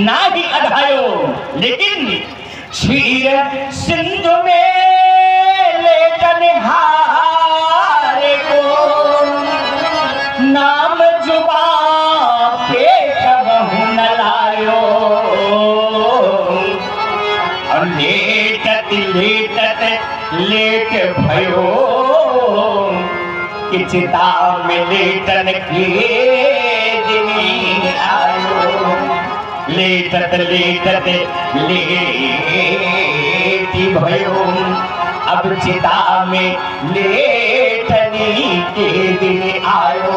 ना ही अधायो, लेकिन क्षीर सिंधु में लेटन हारे को नाम जुबा पे कबहु न लायो। और लेटत लेटत लेट भयो कि चिता में लेटन के दिन आयो। लेटत लेटत लेटी भयो अब चिता में लेटनी के दिन आयो।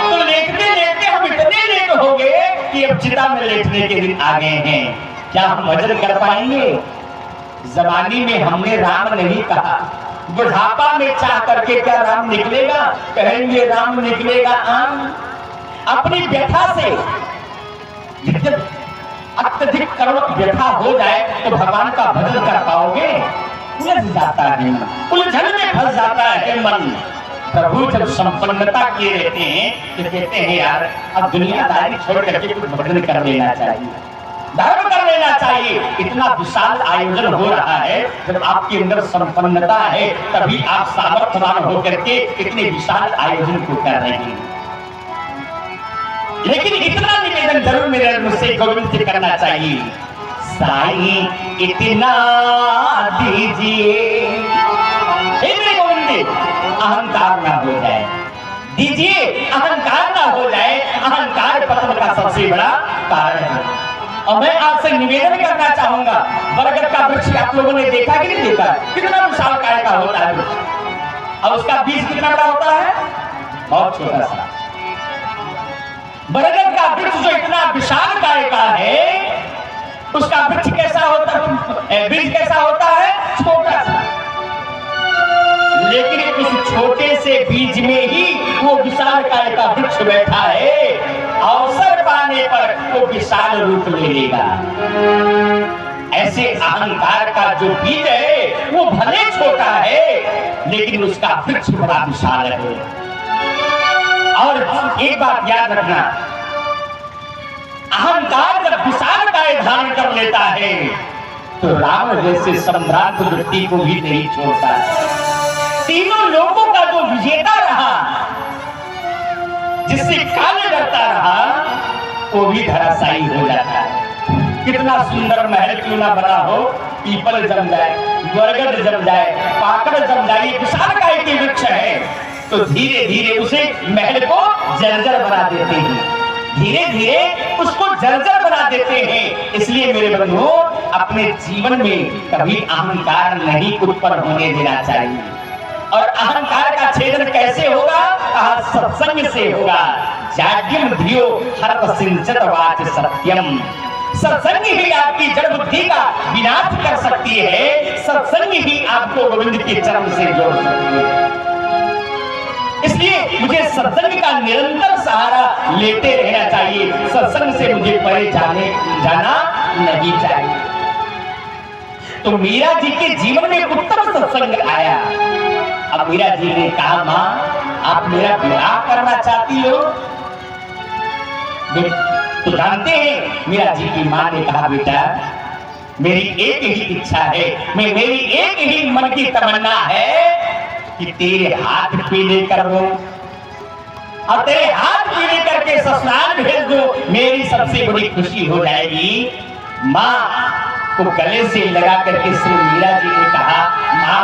तो लेटते लेटते हम इतने लेट हो गए कि अब चिता में लेटने के दिन आ गए हैं। क्या हम भजन कर पाएंगे? जवानी में हमने राम नहीं कहा, बुढ़ापा में चाह करके क्या राम निकलेगा? कहेंगे राम निकलेगा आम। अपनी व्यथा से जब अत्यधिक करुण व्यथा हो जाए तो भगवान का भजन कर पाओगे? उलझ जाता है मन, उलझन में फंस जाता है मन। प्रभु जब संपन्नता किए रहते हैं तो कहते हैं यार अब दुनियादारी छोड़ करके कुछ भजन कर लेना चाहिए, धर्म कर लेना चाहिए। इतना विशाल आयोजन हो रहा है, जब आपके अंदर संपन्नता है तभी आप सामर्थ्यवान होकर के इतने विशाल आयोजन को कर रहे हैं। लेकिन इतना निवेदन जरूर मेरे मुझसे गोविंद से करना चाहिए, साईं इतना दीजिए। गोविंद अहंकार ना हो जाए, दीजिए अहंकार ना हो जाए। अहंकार पतन का सबसे बड़ा कारण है। और मैं आपसे निवेदन करना चाहूंगा, बरगद का वृक्ष आप लोगों ने देखा कि नहीं देखा? कितना विशाल काय का होता है वृक्ष, और उसका बीज कितना बड़ा होता है? बहुत छोटा सा। बरगद का वृक्ष जो इतना विशाल काय का है, उसका वृक्ष कैसा होता है? बीज कैसा होता है? छोटा सा। लेकिन उस छोटे से बीज में ही वो विशाल काय का वृक्ष बैठा है। अवसर पाने पर वो विशाल रूप ले लेगा। ऐसे अहंकार का जो बीज है वो भले छोटा है लेकिन उसका वृक्ष बड़ा विशाल है। और एक बात याद रखना, अहंकार जब विशाल काय धारण कर लेता है तो राम जैसे सम्राट व्यक्ति को भी नहीं छोड़ता। तीनों लोगों का जो विजेता रहा, जिससे काल डरता रहा, वो भी धराशायी हो जाता है। कितना सुंदर महल क्यों ना बना हो, पीपल जम जाए, बरगद जम जाए, पाकड़ जम जाए, विशाल काय के वृक्ष है तो धीरे धीरे उसे महल को जर्जर बना देते हैं, धीरे धीरे उसको जर्जर बना देते हैं। इसलिए मेरे बंधुओं, अपने जीवन में कभी अहंकार नहीं उत्पन्न होने देना चाहिए। और अहंकार का छेदन कैसे होगा? सत्संग से होगा। जाड्यम धियो हर सिंचत वाच सत्यम। सत्संग ही आपकी जड़ बुद्धि का विनाश कर सकती है, सत्संग ही आपको गोविंद के चरण से जोड़ सकती है। इसलिए मुझे सत्संग का निरंतर सहारा लेते रहना चाहिए। सत्संग से मुझे परे जाना नहीं चाहिए। तो मीरा जी के जीवन में उत्तम सत्संग आया। अब मीरा जी ने कहा, मां आप मेरा विवाह करना चाहती हो? तो जानते हैं मीरा जी की मां ने कहा, बेटा मेरी एक ही इच्छा है, मेरी एक ही मन की तमन्ना है कि तेरे हाथ पीले कर दो और तेरे हाथ पीले करके ससुराल भेज दो, मेरी सबसे बड़ी खुशी हो जाएगी। मां को गले से लगा करके श्री मीरा जी ने कहा, मां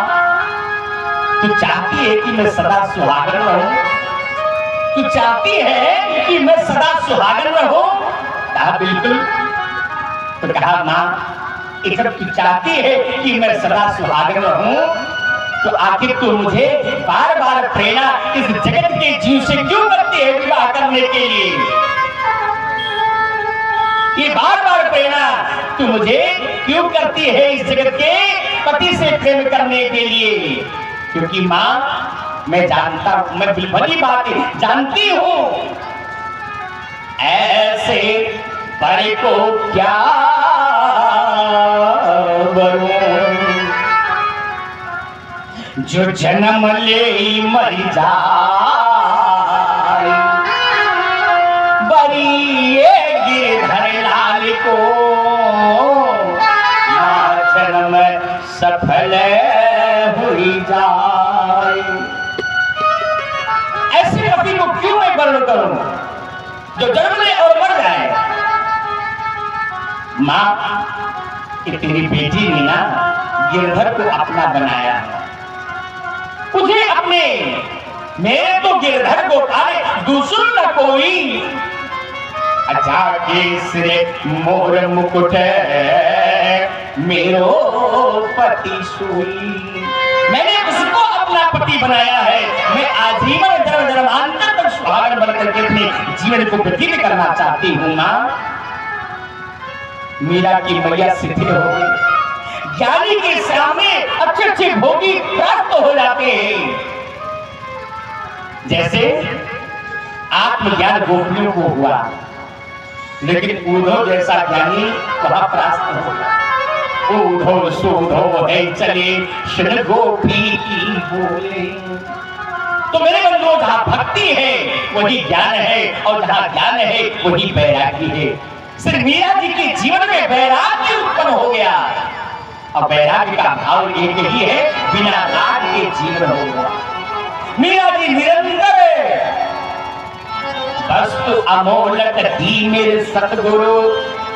तू चाहती है कि मैं सदा सुहागन रहूं? तू चाहती है कि मैं सदा सुहागन रहूं? कहा बिल्कुल। तो कहा, मां जब तू चाहती है कि मैं सदा सुहागन रहूं तो आखिर तू मुझे बार बार प्रेरणा इस जगत के जीव से क्यों करती है विवाह करने के लिए? ये बार बार प्रेरणा तू मुझे क्यों करती है इस जगत के पति से प्रेम करने के लिए? क्योंकि मां मैं जानता हूं, मैं भली बात जानती हूं, ऐसे परे को क्या जो जन्म ले मर जाए, बड़ी ये गिरधर लाल को सफल हुई जाए। ऐसे पति को क्यों मैं वर्ण करूं जो जन्म ले और मर जाए। मां, तेरी बेटी ने ना गिरधर को अपना बनाया है, तुझे अपने, मेरे तो गिरधर को पाए दूसरों न कोई। अच्छा केसरे मोर मुकुट मेरो पति सुई। मैंने उसको अपना पति बनाया है। मैं आजीवन जन्म जन्मांतर तक सुहागन बनकर के अपने जीवन को व्यतीत करना चाहती हूँ। मां, मीरा की मैया शिथिल हो गई। ज्ञानी के सामने अच्छे अच्छे भोगी प्राप्त हो जाते हैं। जैसे आत्मज्ञान गोपियों को हुआ, लेकिन उद्धव जैसा ज्ञानी वहां प्राप्त होगा। उद्धव सुधो है चले श्री गोपी की बोले। तो मेरे बंधुओं, जहां भक्ति है वही ज्ञान है, और जहां ज्ञान है वही वैराग्य है। श्री मीरा जी के जीवन में वैराग्य उत्पन्न हो गया, और वैराग्य का भाव एक ही है, बिना राग के जीवन हो गया। मीरा जी निरंतर वस्तु अमोलक दी मेरे सतगुरु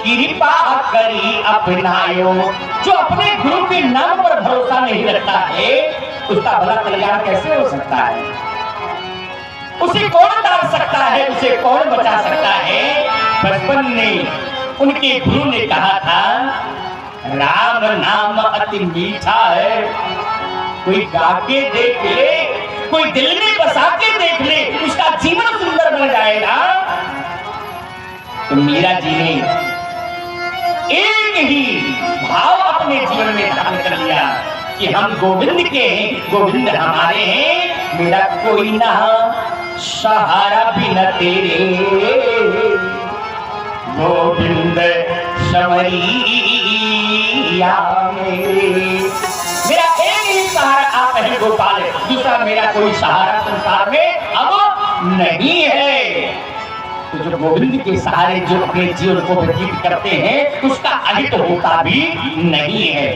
कृपा करी अपनायो। जो अपने गुरु के नाम पर भरोसा नहीं रखता है, उसका भला कल्याण कैसे हो सकता है? उसे कौन डाल सकता है? उसे कौन बचा सकता है? बचपन में उनके गुरु ने कहा था, राम नाम अति मीठा है, कोई गा के देख ले, कोई दिल में बसा के देख ले, उसका जीवन सुंदर बन जाएगा। तो मीरा जी ने एक ही भाव अपने जीवन में धारण कर लिया कि हम गोविंद के हैं, गोविंद हमारे हैं, मेरा कोई ना सहारा बिना तेरे, गोविंद शमरिया मेरा एक ही सहारा आप हैं गोपाल, दूसरा मेरा कोई सहारा संसार में अब नहीं है। तो जो गोविंद के सहारे जो अपने जीवन को व्यतीत करते हैं, उसका अंत होता भी नहीं है।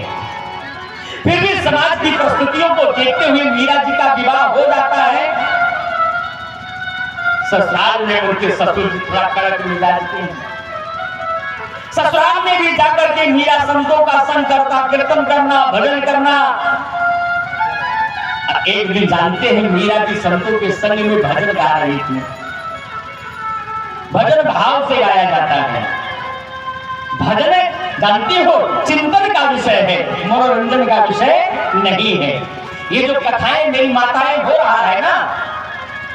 फिर भी समाज की परिस्थितियों को देखते हुए मीरा जी का विवाह हो जाता है। ससुराल में उनके ससुर जी थोड़ा कड़क मिजाज के हैं। ससुराल में भी जाकर के मीरा संतों का संग करता, कीर्तन करना, भजन करना। एक दिन जानते हैं मीरा जी संतों के संग में भजन गा रही थी। भजन भाव से गाया जाता है। भजन जानती हो चिंतन का विषय है, मनोरंजन का विषय नहीं है। ये जो कथाएं मेरी माताएं हो रहा है ना,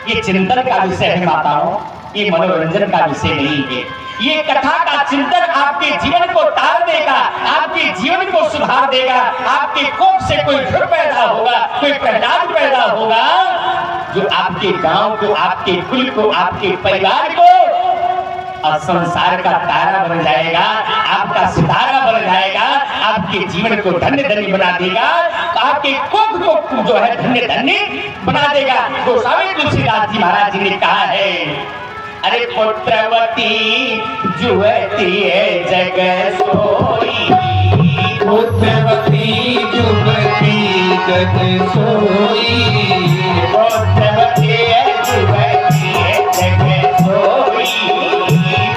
ये चिंतन का विषय है माताओं, ये मनोरंजन का विषय नहीं है। ये कथा का चिंतन आपके जीवन को तार देगा, आपके जीवन को सुधार देगा। आपके कोख से कोई घर पैदा होगा, कोई प्रहलाद पैदा होगा, जो आपके गांव को, आपके कुल को, आपके परिवार को और संसार का तारा बन जाएगा, आपका सितारा बन जाएगा, आपके जीवन को धन्य धन्य बना देगा, आपके कोख को जो है धन्य धन्य बना देगा। गोस्वामी तुलसीदास जी महाराज जी ने कहा है, अरे पुत्रवती जुवती है जग सोई, पुत्रवती जुवती जग सोई, पुत्रवती जुवती है जग सोई,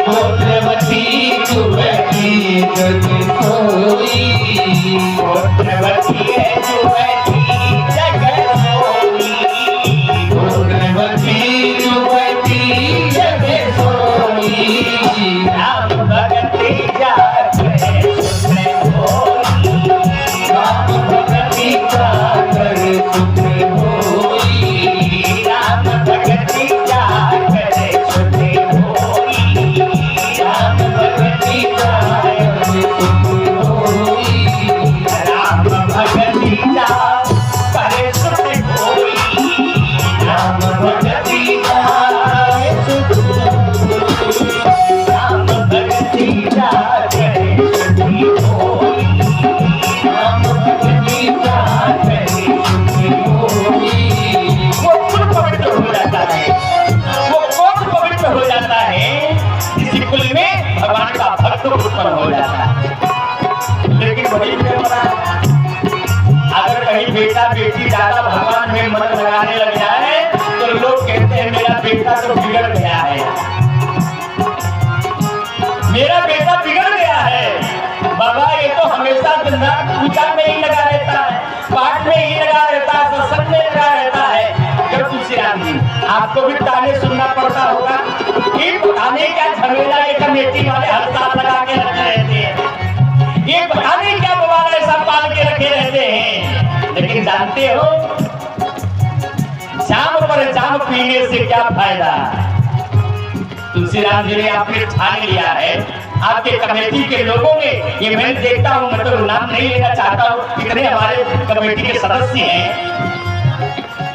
पुत्रवती जुवती जग सोई, पुत्रवती जुवती जग सोई, पुत्रवती जुवती जग सोई, राम भगति जाकर सुख होई, राम भगति जाकर सुख होई, बेटा बेटी ज्यादा भगवान में मन लगाने लग जाए तो लोग कहते हैं मेरा बेटा तो बिगड़ गया है, मेरा बेटा बिगड़ गया है। बाबा ये तो हमेशा पूजा में ही लगा रहता है, पाठ में ही लगा रहता है, सत्संग में लगा रहता है। जब तुलसीराम जी आपको भी ताने सुनना पड़ता होगा कि पता नहीं क्या झमेला ये कमेटी वाले हर साल लगा के रखे रहते हैं, ये पता नहीं क्या बवाल ऐसा पाल के रखे रहते हैं। लेकिन जानते हो जाम पर जाम पीने से क्या फायदा। तुलसीराम जी ने आपने ठान लिया है, आपके कमेटी के लोगों ने, ये मैं देखता हूँ, मैं तो नाम नहीं लेना चाहता हूँ, कितने हमारे कमेटी के सदस्य हैं,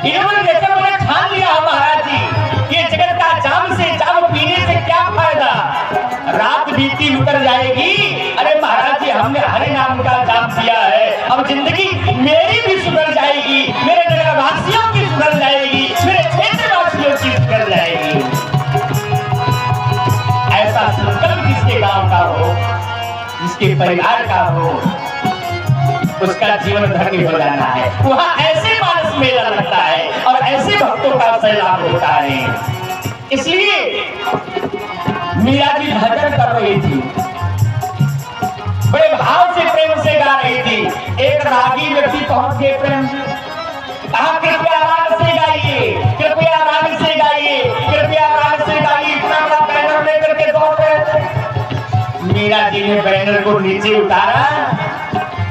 इन्होंने जैसे मैंने ठान लिया महाराज जी, ये जगत का जाम से जाम पीने से क्या फायदा, रात बीती उतर जाएगी। अरे महाराज जी हमने हरे नाम का जाम पिया है, अब जिंदगी मेरी भी सुधर जाएगी, मेरे नगरवासियों की सुधर जाएगी, मेरे क्षेत्रवासियों की सुधर जाएगी। ऐसा संकल्प जिसके गांव का हो, जिसके परिवार का हो, उसका जीवन धन्य हो जाना है। वहां ऐसे मानस मेला लगता है और ऐसे भक्तों का सैलाब होता है। इसलिए मीरा जी भजन कर रही थी, बड़े भाव से प्रेम से गा रही थी। एक रागी व्यक्ति पहुंच गए प्रेम जी, कहा कृपया राग से गाइए, कृपया राग से गाइए, कृपया राग से गाइए। इतना बड़ा बैनर लेकर के दौड़ रहे। मीरा जी ने बैनर को नीचे उतारा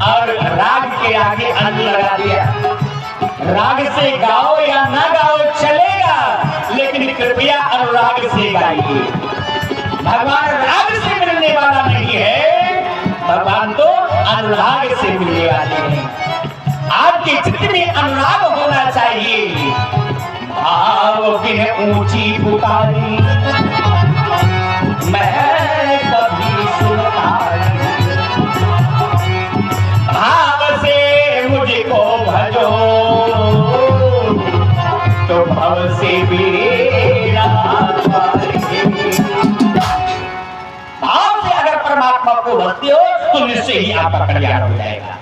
और राग के आगे अंग लगा दिया। राग से गाओ या ना गाओ चलेगा, लेकिन कृपया अनुराग से गाइए। भगवान राग से मिलने वाला नहीं है, भगवान तो अनुराग से मिलने वाले हैं। आपके चित्त में अनुराग होना चाहिए। भाव बिन ऊंची पुकारी मैं कभी सुनता नहीं, भाव से मुझको भजो तो भव से बेड़ा पारेंगे। भाव से अगर परमात्मा को भजते हो तो निश्चय ही आपका कल्याण हो जाएगा।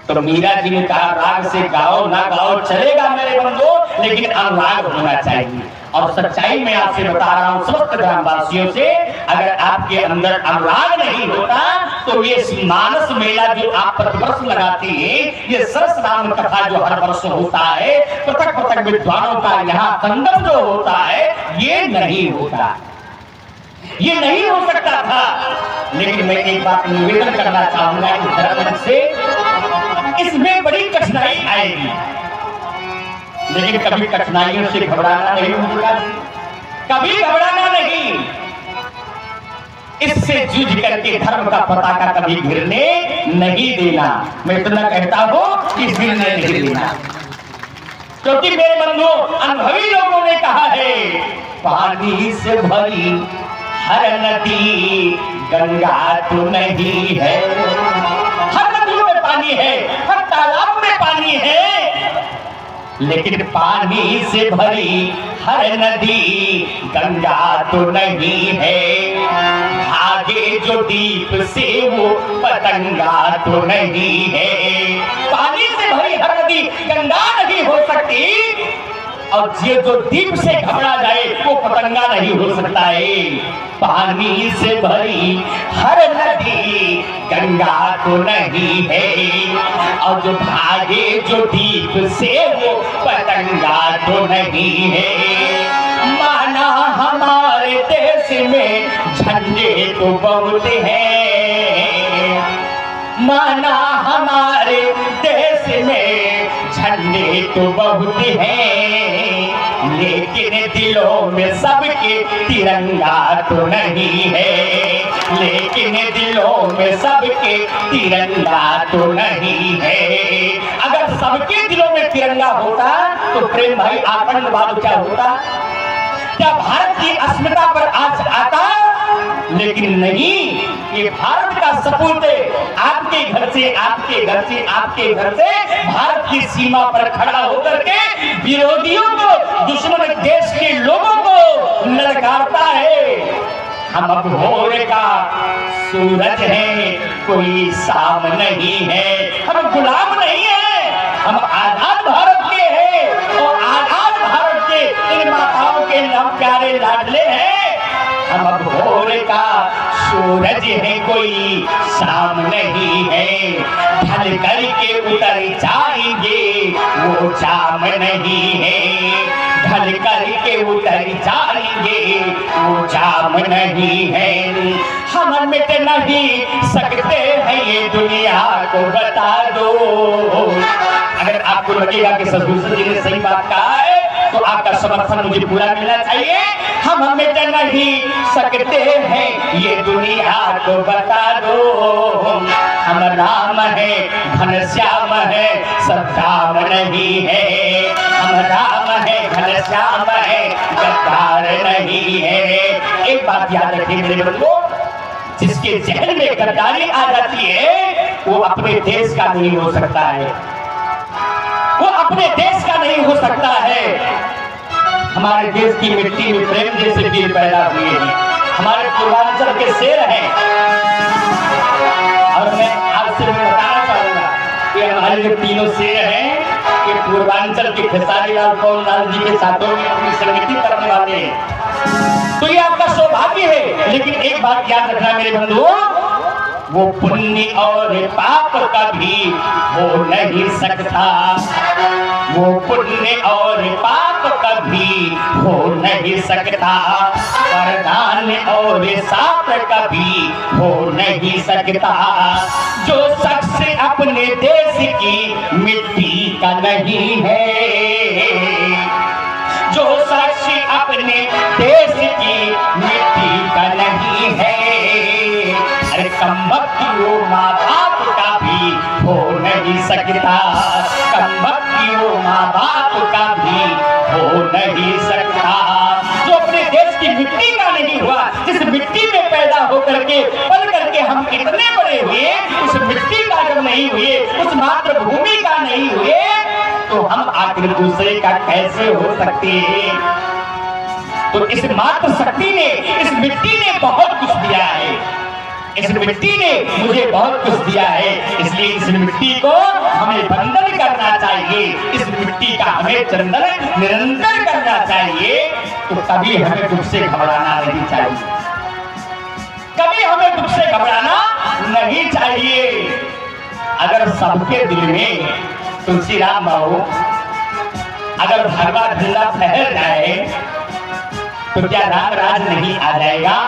तो मीरा जी ने कहा राग से गाओ ना गाओ चलेगा मेरे बंधु, लेकिन अनुराग होना चाहिए। और सच्चाई में आपसे बता रहा हूं समस्त ग्रामवासियों से, अगर आपके अंदर अनुराग नहीं होता तो ये मानस मेला जो आप प्रतिवर्ष लगाते हैं, ये सरस राम कथा जो हर वर्ष होता है, पृथक पृथक विद्वानों का यहाँ संगम जो होता है, ये नहीं होता, ये नहीं हो सकता था। लेकिन मैं एक बात निवेदन करना चाहूंगा कि धर्म से इसमें बड़ी कठिनाई आएगी, लेकिन कभी कठिनाइयों से घबराना नहीं होगा, कभी घबराना नहीं। इससे जूझ करके धर्म का पताका कभी गिरने नहीं देना। मैं इतना कहता हूं कि गिरने नहीं देना, क्योंकि मेरे बंधुओं अनुभवी लोगों ने कहा है पानी से भरी हर नदी गंगा तो नहीं है। हर नदियों में पानी है, हर तालाब में पानी है, लेकिन पानी से भरी हर नदी गंगा तो नहीं है। आगे जो दीप से वो पतंगा तो नहीं है। पानी से भरी हर नदी गंगा नहीं हो सकती, और ये जो दीप से घबरा जाए वो पतंगा नहीं हो सकता है। पानी से भरी हर नदी गंगा तो नहीं है, और जो भागे जो दीप से वो पतंगा तो नहीं है। माना हमारे देश में झंडे तो बहुत हैं, माना हमारे देश में झंडे तो बहुत हैं, लेकिन दिलों में सबके तिरंगा तो नहीं है। लेकिन दिलों में सबके तिरंगा तो नहीं है। अगर सबके दिलों में तिरंगा होता तो प्रेम भाई आतंकवाद क्या होता, क्या भारत की अस्मिता पर आज आता? लेकिन नहीं, ये भारत का सपूत आपके घर से, आपके घर से, आपके घर से भारत की सीमा पर खड़ा होकर के विरोधियों को, दुश्मन देश के लोगों को ललकारता है। हम अब भोर का सूरज है, कोई शाम नहीं है। हम गुलाम नहीं है, सूरज है कोई शाम नहीं है, ढल करके उतर जाएंगे वो शाम नहीं है, ढल करके उतर जाएंगे वो शाम नहीं है। हम मिट नहीं सकते हैं ये दुनिया को बता दो। अगर आपको लगेगा कि सदगुरु जी ने सही बात कहा है तो आपका समर्थन मुझे पूरा मिलना चाहिए। हम मिट नहीं सकते हैं ये दुनिया को बता दो। हम राम है घनश्याम है सद्दाम नहीं है, हम राम है घनश्याम है गद्दार नहीं है। एक बात याद रखिए मेरे बंधुओं, जिसके जहन में गद्दारी आ जाती है वो अपने देश का नहीं हो सकता है, वो अपने देश का नहीं हो सकता है। हमारे देश की मिट्टी में प्रेम जैसे वीर पैदा हुए हैं, हमारे पूर्वांचल के शेर हैं। और मैं आपसे बताना चाहूंगा कि हमारे जो तीनों शेर हैं कि पूर्वांचल के खेसारी लाल पौनलाल जी के साथों में अपनी संगति करने वाले हैं। तो ये आपका सौभाग्य है। लेकिन एक बात याद रखना मेरे बंधुओं, वो पुण्य और पाप कभी हो नहीं सकता, वो पुण्य और पाप कभी हो नहीं सकता, वरदान और साप कभी हो नहीं सकता। जो शख्स अपने देश की मिट्टी का नहीं है, जो शख्स अपने देश की मिट्टी का नहीं है, अरे कमबख्ती वो माँ बाप का भी हो नहीं सकता, कमबख्ती वो माँ बाप का भी हो नहीं सकता। जो अपने देश की मिट्टी का नहीं हुआ, जिस मिट्टी में पैदा होकर के पल करके हम इतने बड़े हुए, उस मिट्टी का जब नहीं हुए, उस मातृभूमि का नहीं हुए, तो हम आखिर दूसरे का कैसे हो सकते हैं। तो इस मातृ शक्ति ने, इस मिट्टी ने बहुत कुछ दिया है, इस मिट्टी ने मुझे बहुत कुछ दिया है, इसलिए इस मिट्टी को हमें वंदन करना चाहिए, इस मिट्टी का हमें चंदन निरंतर करना चाहिए। तो कभी हमें दुख से घबराना नहीं चाहिए, कभी हमें दुख से घबराना नहीं चाहिए। अगर सबके दिल में तुलसीराम बाबू अगर भगवा झंडा फहर जाए तो क्या राम राज नहीं आ जाएगा?